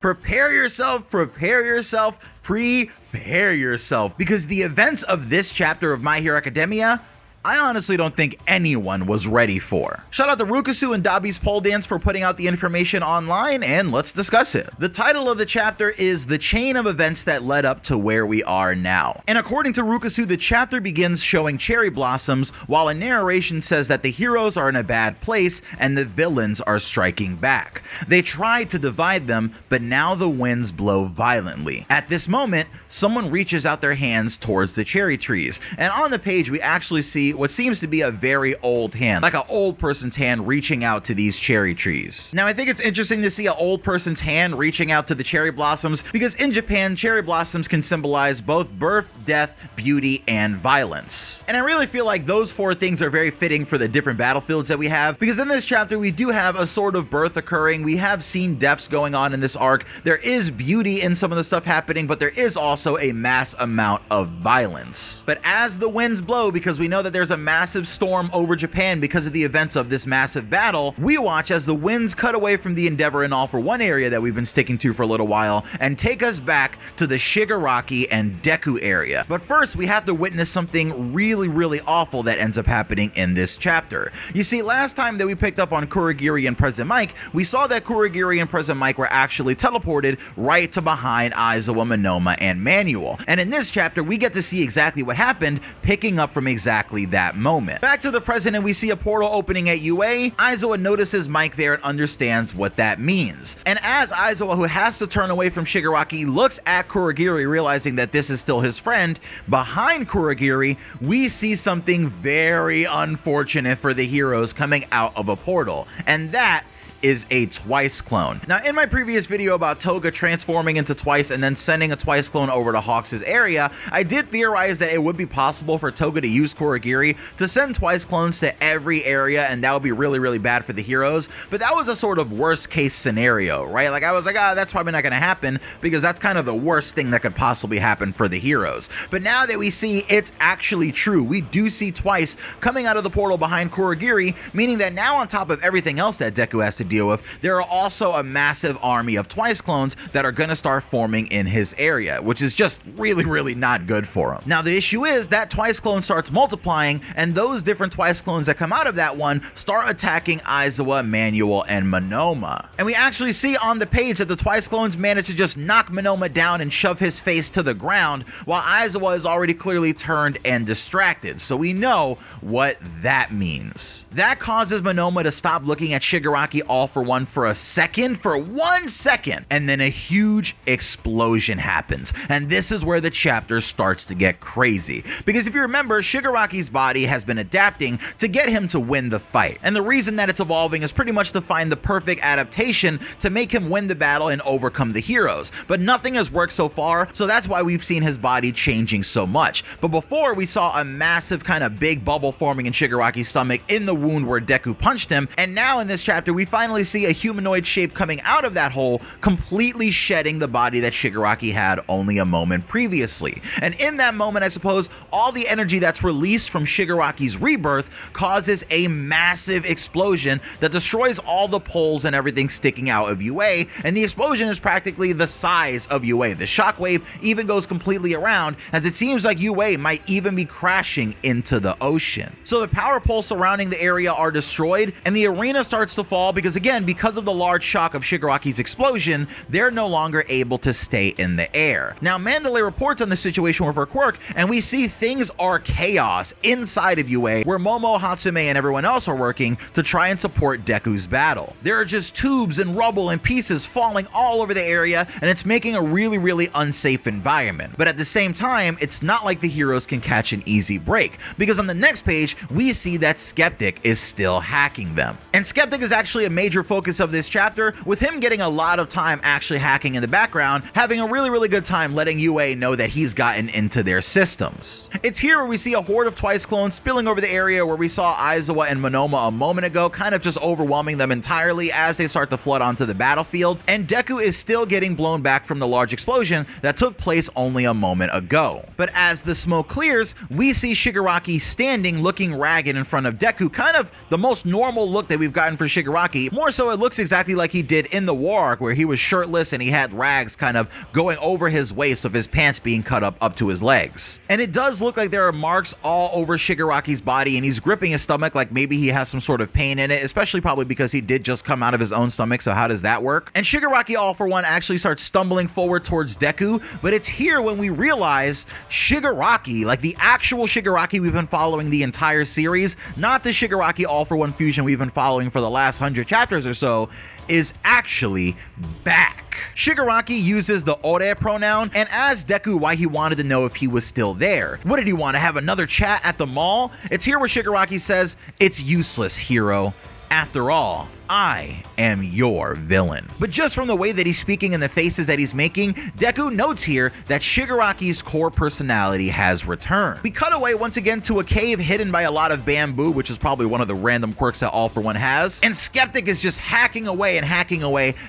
Prepare yourself, prepare yourself, prepare yourself, because the events of this chapter of My Hero Academia, I honestly don't think anyone was ready for. Shout out to Rukasu and Dabi's pole dance for putting out the information online, and let's discuss it. The title of the chapter is The Chain of Events That Led Up to Where We Are Now. And according to Rukasu, the chapter begins showing cherry blossoms, while a narration says that the heroes are in a bad place and the villains are striking back. They tried to divide them, but now the winds blow violently. At this moment, someone reaches out their hands towards the cherry trees, and on the page we actually see what seems to be a very old hand, like an old person's hand reaching out to these cherry trees. Now, I think it's interesting to see an old person's hand reaching out to the cherry blossoms, because in Japan, cherry blossoms can symbolize both birth, death, beauty, and violence. And I really feel like those four things are very fitting for the different battlefields that we have, because in this chapter, we do have a sort of birth occurring. We have seen deaths going on in this arc. There is beauty in some of the stuff happening, but there is also a mass amount of violence. But as the winds blow, because we know that there's a massive storm over Japan because of the events of this massive battle, we watch as the winds cut away from the Endeavor and All for One area that we've been sticking to for a little while and take us back to the Shigaraki and Deku area. But first, we have to witness something really awful that ends up happening in this chapter. You see, last time that we picked up on Kurogiri and President Mike, we saw that Kurogiri and President Mike were actually teleported right to behind Aizawa, Monoma, and Manual. And in this chapter, we get to see exactly what happened, picking up from exactly that moment. Back to the present, and we see a portal opening at UA. Aizawa notices Mike there and understands what that means. And as Aizawa, who has to turn away from Shigaraki, looks at Kurogiri, realizing that this is still his friend, behind Kurogiri, we see something very unfortunate for the heroes coming out of a portal, and that is a Twice clone. Now, in my previous video about Toga transforming into Twice and then sending a Twice clone over to Hawks' area, I did theorize that it would be possible for Toga to use Kurogiri to send Twice clones to every area, and that would be really bad for the heroes. But that was a sort of worst case scenario, right? Like, I was like, that's probably not gonna happen, because that's kind of the worst thing that could possibly happen for the heroes. But now that we see it's actually true, we do see Twice coming out of the portal behind Kurogiri, meaning that now, on top of everything else that Deku has to deal with, there are also a massive army of Twice clones that are gonna start forming in his area, which is just really not good for him. Now, the issue is that Twice clone starts multiplying, and those different Twice clones that come out of that one start attacking Aizawa, Manual, and Monoma. And we actually see on the page that the Twice clones manage to just knock Monoma down and shove his face to the ground, while Aizawa is already clearly turned and distracted. So we know what that means. That causes Monoma to stop looking at Shigaraki All for One for a second, for 1 second, and then a huge explosion happens. And this is where the chapter starts to get crazy, because if you remember, Shigaraki's body has been adapting to get him to win the fight, and the reason that it's evolving is pretty much to find the perfect adaptation to make him win the battle and overcome the heroes. But nothing has worked so far, so that's why we've seen his body changing so much. But before, we saw a massive kind of big bubble forming in Shigaraki's stomach in the wound where Deku punched him, and now in this chapter we finally see a humanoid shape coming out of that hole, completely shedding the body that Shigaraki had only a moment previously. And in that moment, I suppose, all the energy that's released from Shigaraki's rebirth causes a massive explosion that destroys all the poles and everything sticking out of UA, and the explosion is practically the size of UA. The shockwave even goes completely around, as it seems like UA might even be crashing into the ocean. So the power poles surrounding the area are destroyed, and the arena starts to fall, because again, because of the large shock of Shigaraki's explosion, they're no longer able to stay in the air. Now, Mandalay reports on the situation with her quirk, and we see things are chaos inside of UA, where Momo, Hatsume, and everyone else are working to try and support Deku's battle. There are just tubes and rubble and pieces falling all over the area, and it's making a really unsafe environment. But at the same time, it's not like the heroes can catch an easy break, because on the next page, we see that Skeptic is still hacking them. And Skeptic is actually a major focus of this chapter, with him getting a lot of time actually hacking in the background, having a really good time letting UA know that he's gotten into their systems. It's here where we see a horde of Twice clones spilling over the area where we saw Aizawa and Monoma a moment ago, kind of just overwhelming them entirely as they start to flood onto the battlefield, and Deku is still getting blown back from the large explosion that took place only a moment ago. But as the smoke clears, we see Shigaraki standing looking ragged in front of Deku, kind of the most normal look that we've gotten for Shigaraki, More so, it looks exactly like he did in the war arc, where he was shirtless and he had rags kind of going over his waist of his pants being cut up to his legs. And it does look like there are marks all over Shigaraki's body, and he's gripping his stomach like maybe he has some sort of pain in it, especially probably because he did just come out of his own stomach, so how does that work? And Shigaraki All For One actually starts stumbling forward towards Deku, but it's here when we realize Shigaraki, like the actual Shigaraki we've been following the entire series, not the Shigaraki All For One fusion we've been following for the last 100 chapters or so, is actually back. Shigaraki uses the ore pronoun and asks Deku why he wanted to know if he was still there. What did he want, to have another chat at the mall? It's here where Shigaraki says, "It's useless, hero. After all, I am your villain." But just from the way that he's speaking and the faces that he's making, Deku notes here that Shigaraki's core personality has returned. We cut away once again to a cave hidden by a lot of bamboo, which is probably one of the random quirks that All For One has. And Skeptic is just hacking away,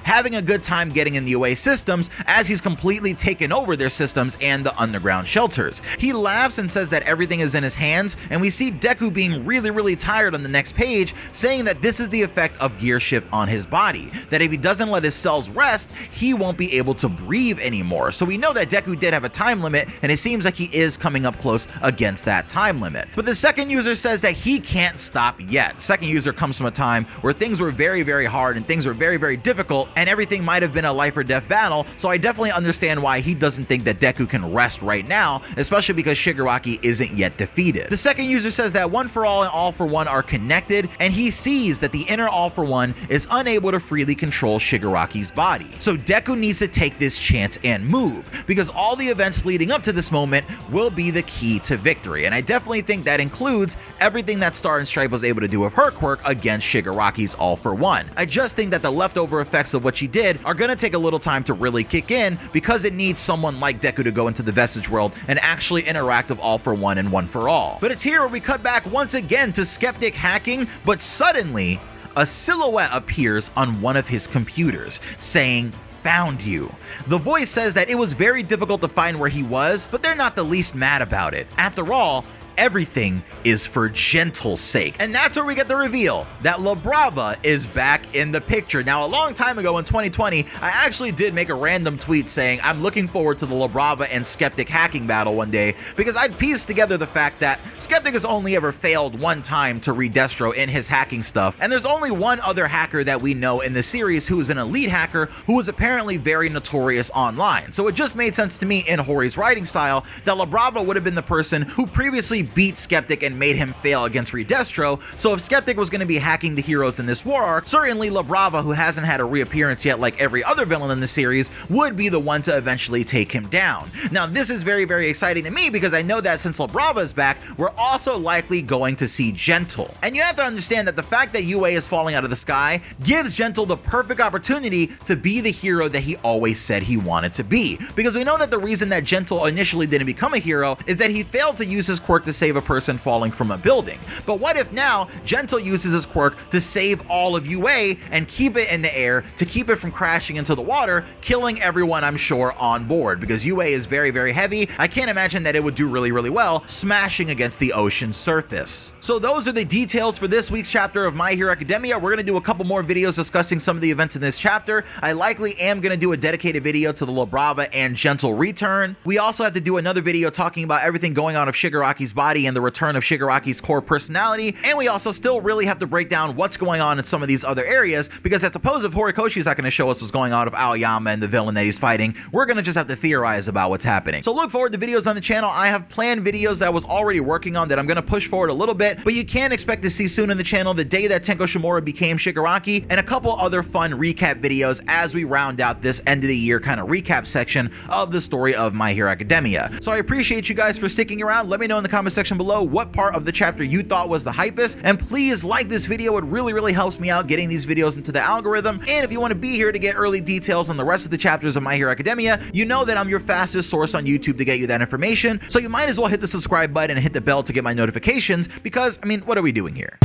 having a good time getting in the UA systems as he's completely taken over their systems and the underground shelters. He laughs and says that everything is in his hands, and we see Deku being really tired on the next page, saying that this is the effect of gear shift on his body, that if he doesn't let his cells rest, he won't be able to breathe anymore. So we know that Deku did have a time limit, and it seems like he is coming up close against that time limit. But the second user says that he can't stop yet. Second user comes from a time where things were very hard and things were very difficult, and everything might have been a life or death battle, so I definitely understand why he doesn't think that Deku can rest right now, especially because Shigaraki isn't yet defeated. The second user says that One For All and All For One are connected, and he sees that the inner All For One is unable to freely control Shigaraki's body. So Deku needs to take this chance and move, because all the events leading up to this moment will be the key to victory. And I definitely think that includes everything that Star and Stripe was able to do with her quirk against Shigaraki's All For One. I just think that the leftover effects of what she did are going to take a little time to really kick in, because it needs someone like Deku to go into the Vestige world and actually interact with All For One and One For All. But it's here where we cut back once again to Skeptic hacking, but suddenly a silhouette appears on one of his computers saying, "Found you." The voice says that it was very difficult to find where he was, but they're not the least mad about it. After all, everything is for Gentle's sake. And that's where we get the reveal that La Brava is back in the picture. Now, a long time ago in 2020, I actually did make a random tweet saying I'm looking forward to the La Brava and Skeptic hacking battle one day, because I'd pieced together the fact that Skeptic has only ever failed one time to read Destro in his hacking stuff, and there's only one other hacker that we know in the series who is an elite hacker who is apparently very notorious online. So it just made sense to me in Hori's writing style that La Brava would have been the person who previously beat Skeptic and made him fail against Redestro. So if Skeptic was going to be hacking the heroes in this war arc, certainly La Brava, who hasn't had a reappearance yet like every other villain in the series, would be the one to eventually take him down. Now this is very exciting to me, because I know that since La Brava is back, we're also likely going to see Gentle. And you have to understand that the fact that UA is falling out of the sky gives Gentle the perfect opportunity to be the hero that he always said he wanted to be. Because we know that the reason that Gentle initially didn't become a hero is that he failed to use his quirk to save a person falling from a building. But what if now Gentle uses his quirk to save all of UA and keep it in the air, to keep it from crashing into the water, killing everyone, I'm sure, on board, because UA is very heavy. I can't imagine that it would do really well smashing against the ocean surface. So those are the details for this week's chapter of My Hero Academia. We're going to do a couple more videos discussing some of the events in this chapter. I likely am going to do a dedicated video to the La Brava and Gentle return. We also have to do another video talking about everything going on of Shigaraki's body and the return of Shigaraki's core personality, and we also still really have to break down what's going on in some of these other areas, because I suppose if Horikoshi's not going to show us what's going on with Aoyama and the villain that he's fighting, we're going to just have to theorize about what's happening. So look forward to videos on the channel. I have planned videos that I was already working on that I'm going to push forward a little bit, but you can expect to see soon in the channel the day that Tenko Shimura became Shigaraki, and a couple other fun recap videos as we round out this end of the year kind of recap section of the story of My Hero Academia. So I appreciate you guys for sticking around. Let me know in the comment section below what part of the chapter you thought was the hypest, and please like this video. It really helps me out getting these videos into the algorithm. And if you want to be here to get early details on the rest of the chapters of My Hero Academia, you know that I'm your fastest source on YouTube to get you that information, so you might as well hit the subscribe button and hit the bell to get my notifications, because I mean, what are we doing here?